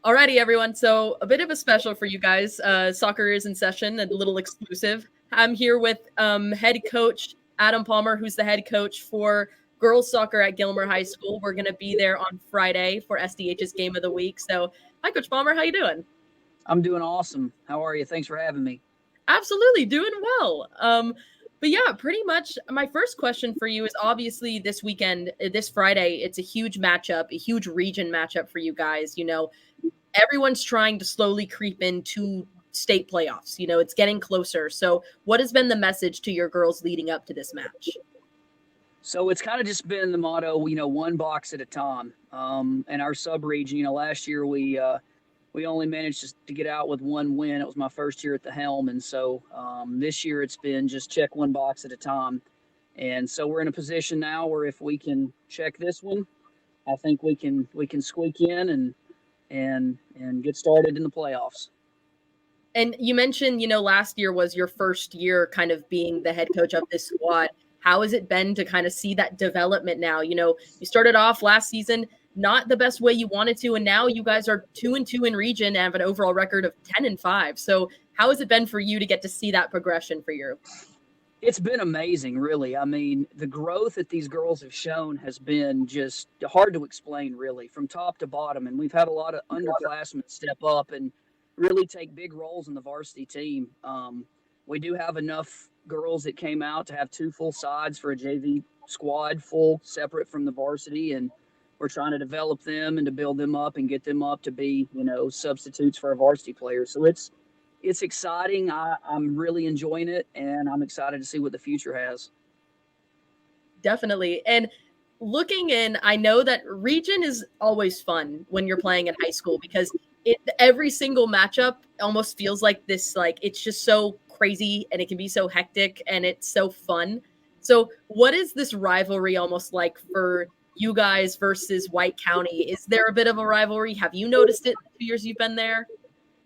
Alrighty, everyone. So a bit of a special for you guys. Soccer is in session, a little exclusive. I'm here with head coach Adam Palmer, who's the head coach for girls soccer at Gilmer High School. We're going to be there on Friday for SDH's Game of the Week. So, hi, Coach Palmer. How you doing? I'm doing awesome. How are you? Thanks for having me. Absolutely, doing well. But yeah, pretty much my first question for you is obviously this weekend, this Friday, it's a huge matchup, a huge region matchup for you guys. Everyone's trying to slowly creep into state playoffs. It's getting closer. So, what has been the message to your girls leading up to this match? So it's kind of just been the motto, one box at a time. And our sub region, last year we only managed to get out with one win. It was my first year at the helm, and so this year it's been just check one box at a time. And so we're in a position now where if we can check this one, I think we can squeak in and get started in the playoffs. And you mentioned, last year was your first year kind of being the head coach of this squad. How has it been to kind of see that development now? You started off last season not the best way you wanted to, and now you guys are 2-2 in region and have an overall record of 10-5. So how has it been for you to get to see that progression for you? It's been amazing, really. I mean, the growth that these girls have shown has been just hard to explain, really, from top to bottom. And we've had a lot of underclassmen step up and really take big roles in the varsity team. We do have enough girls that came out to have two full sides for a JV squad, full separate from the varsity. And we're trying to develop them and to build them up and get them up to be, substitutes for our varsity players. So it's exciting. I'm really enjoying it, and I'm excited to see what the future has. Definitely. And looking in, I know that region is always fun when you're playing in high school because every single matchup almost feels like this, like it's just so crazy and it can be so hectic and it's so fun. So, what is this rivalry almost like for you guys versus White County? Is there a bit of a rivalry? Have you noticed it in the 2 years you've been there?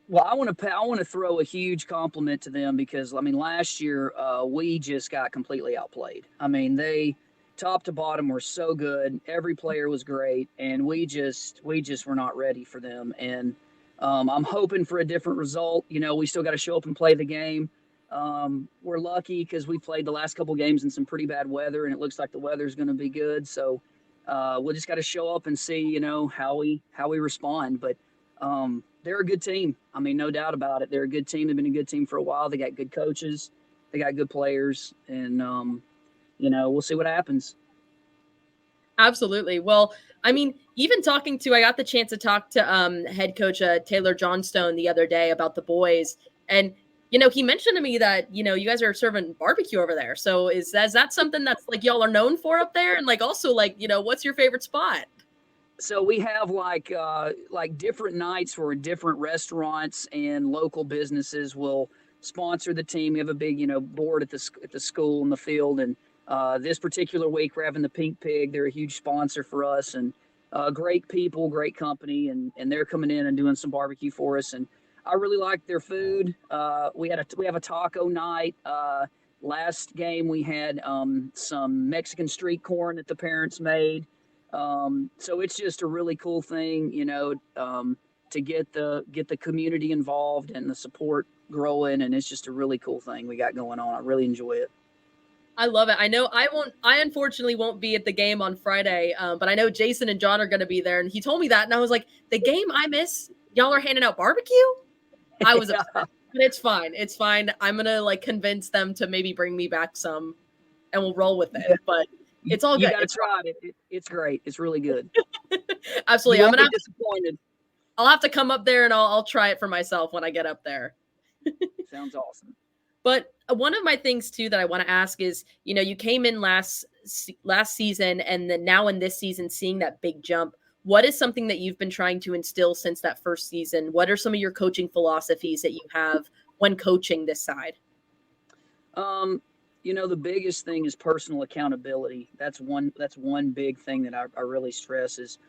Well, I want to throw a huge compliment to them because I mean last year we just got completely outplayed. I mean they top to bottom were so good. Every player was great, and we just were not ready for them. And I'm hoping for a different result. We still got to show up and play the game. We're lucky because we played the last couple games in some pretty bad weather, and it looks like the weather's going to be good. So we'll just got to show up and see, how we respond. But they're a good team. I mean, no doubt about it. They're a good team. They've been a good team for a while. They got good coaches. They got good players, and we'll see what happens. Absolutely. Well, I mean, even I got the chance to talk to head coach Taylor Johnstone the other day about the boys, and he mentioned to me that you guys are serving barbecue over there. So is that something that's like y'all are known for up there, and like also like what's your favorite spot? So we have like different nights where different restaurants and local businesses will sponsor the team. We have a big board at the school in the field, and this particular week we're having the Pink Pig. They're a huge sponsor for us, and great people, great company, and they're coming in and doing some barbecue for us. And I really like their food. We have a taco night. Last game we had some Mexican street corn that the parents made. So it's just a really cool thing, to get the community involved and the support growing, and it's just a really cool thing we got going on. I really enjoy it. I love it. I know I won't. I unfortunately won't be at the game on Friday, but I know Jason and John are going to be there, and he told me that, and I was like, "The game I miss, y'all are handing out barbecue." I was upset, but it's fine. It's fine. I'm gonna like convince them to maybe bring me back some, and we'll roll with it. Yeah, But you, it's all you good. got to try it. It's great. It's really good. You Absolutely. won't be disappointed. I'll have to come up there and I'll try it for myself when I get up there. Sounds awesome. But one of my things too that I want to ask is, you came in last season and then now in this season seeing that big jump. What is something that you've been trying to instill since that first season? What are some of your coaching philosophies that you have when coaching this side? Um, the biggest thing is personal accountability. That's one big thing that I really stress is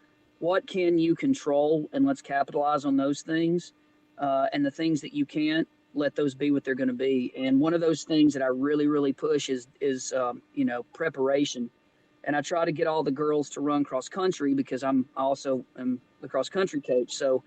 what can you control, and let's capitalize on those things. And the things that you can't, let those be what they're going to be. And one of those things that I really really push is preparation. And I try to get all the girls to run cross country because I also am the cross country coach. So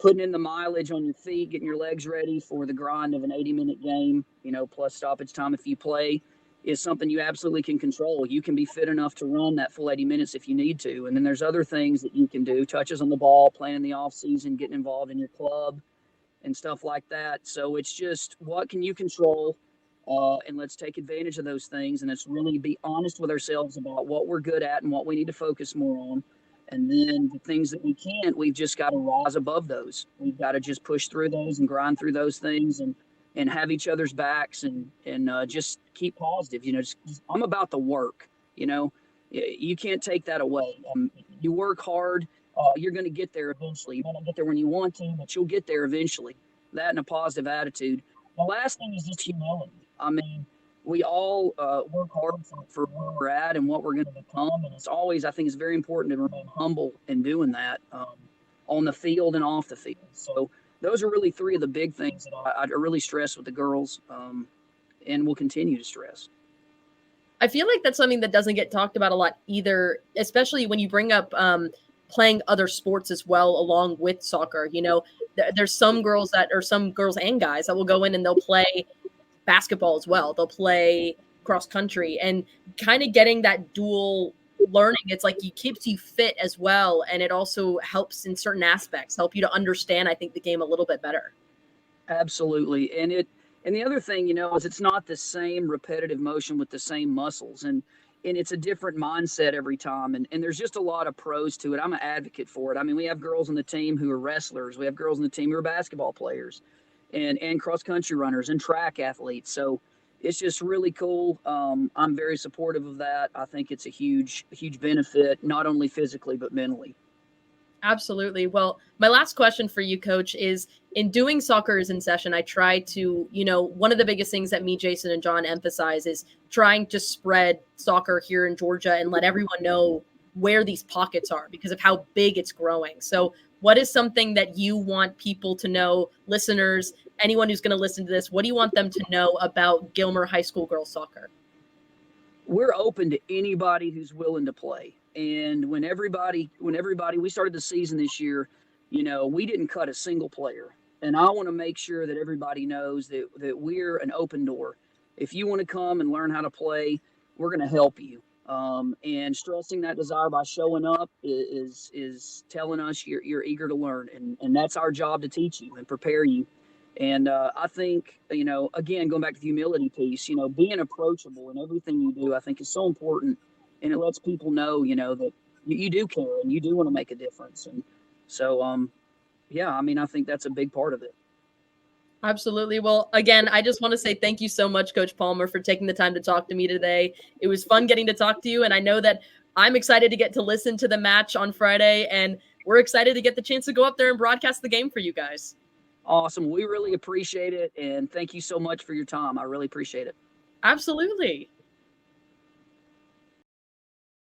putting in the mileage on your feet, getting your legs ready for the grind of an 80-minute game, plus stoppage time if you play, is something you absolutely can control. You can be fit enough to run that full 80 minutes if you need to. And then there's other things that you can do, touches on the ball, playing in the off season, getting involved in your club and stuff like that. So it's just, what can you control? And let's take advantage of those things. And let's really be honest with ourselves about what we're good at and what we need to focus more on. And then the things that we can't, we've just got to rise above those. We've got to just push through those and grind through those things and have each other's backs and just keep positive. I'm about the work. You can't take that away. You work hard, you're going to get there eventually. You might not get there when you want to, but you'll get there eventually. That and a positive attitude. The last thing is just humility. I mean, we all work hard for where we're at and what we're going to become. And I think it's very important to remain humble in doing that on the field and off the field. So those are really three of the big things that I really stress with the girls and will continue to stress. I feel like that's something that doesn't get talked about a lot either, especially when you bring up playing other sports as well along with soccer. There's some girls and guys that will go in and they'll play basketball as well. They'll play cross country, and kind of getting that dual learning. It's like it keeps you fit as well. And it also helps in certain aspects, help you to understand, I think, the game a little bit better. Absolutely. And the other thing, is it's not the same repetitive motion with the same muscles. And it's a different mindset every time. And there's just a lot of pros to it. I'm an advocate for it. I mean, we have girls on the team who are wrestlers. We have girls on the team who are basketball players and cross-country runners and track athletes. So it's just really cool. I'm very supportive of that. I think it's a huge benefit, not only physically, but mentally. Absolutely. Well, my last question for you, Coach, is in doing Soccer is in Session, I try to, one of the biggest things that me, Jason, and John emphasize is trying to spread soccer here in Georgia and let everyone know where these pockets are because of how big it's growing. So what is something that you want people to know, listeners, anyone who's going to listen to this, what do you want them to know about Gilmer High School girls soccer? We're open to anybody who's willing to play. And when we started the season this year, we didn't cut a single player. And I want to make sure that everybody knows that we're an open door. If you want to come and learn how to play, we're going to help you. And stressing that desire by showing up is telling us you're eager to learn. And that's our job, to teach you and prepare you. And I think, again, going back to the humility piece, being approachable in everything you do, I think is so important. And it lets people know, that you do care and you do want to make a difference. And so, I think that's a big part of it. Absolutely. Well, again, I just want to say thank you so much, Coach Palmer, for taking the time to talk to me today. It was fun getting to talk to you. And I know that I'm excited to get to listen to the match on Friday. And we're excited to get the chance to go up there and broadcast the game for you guys. Awesome. We really appreciate it. And thank you so much for your time. I really appreciate it. Absolutely.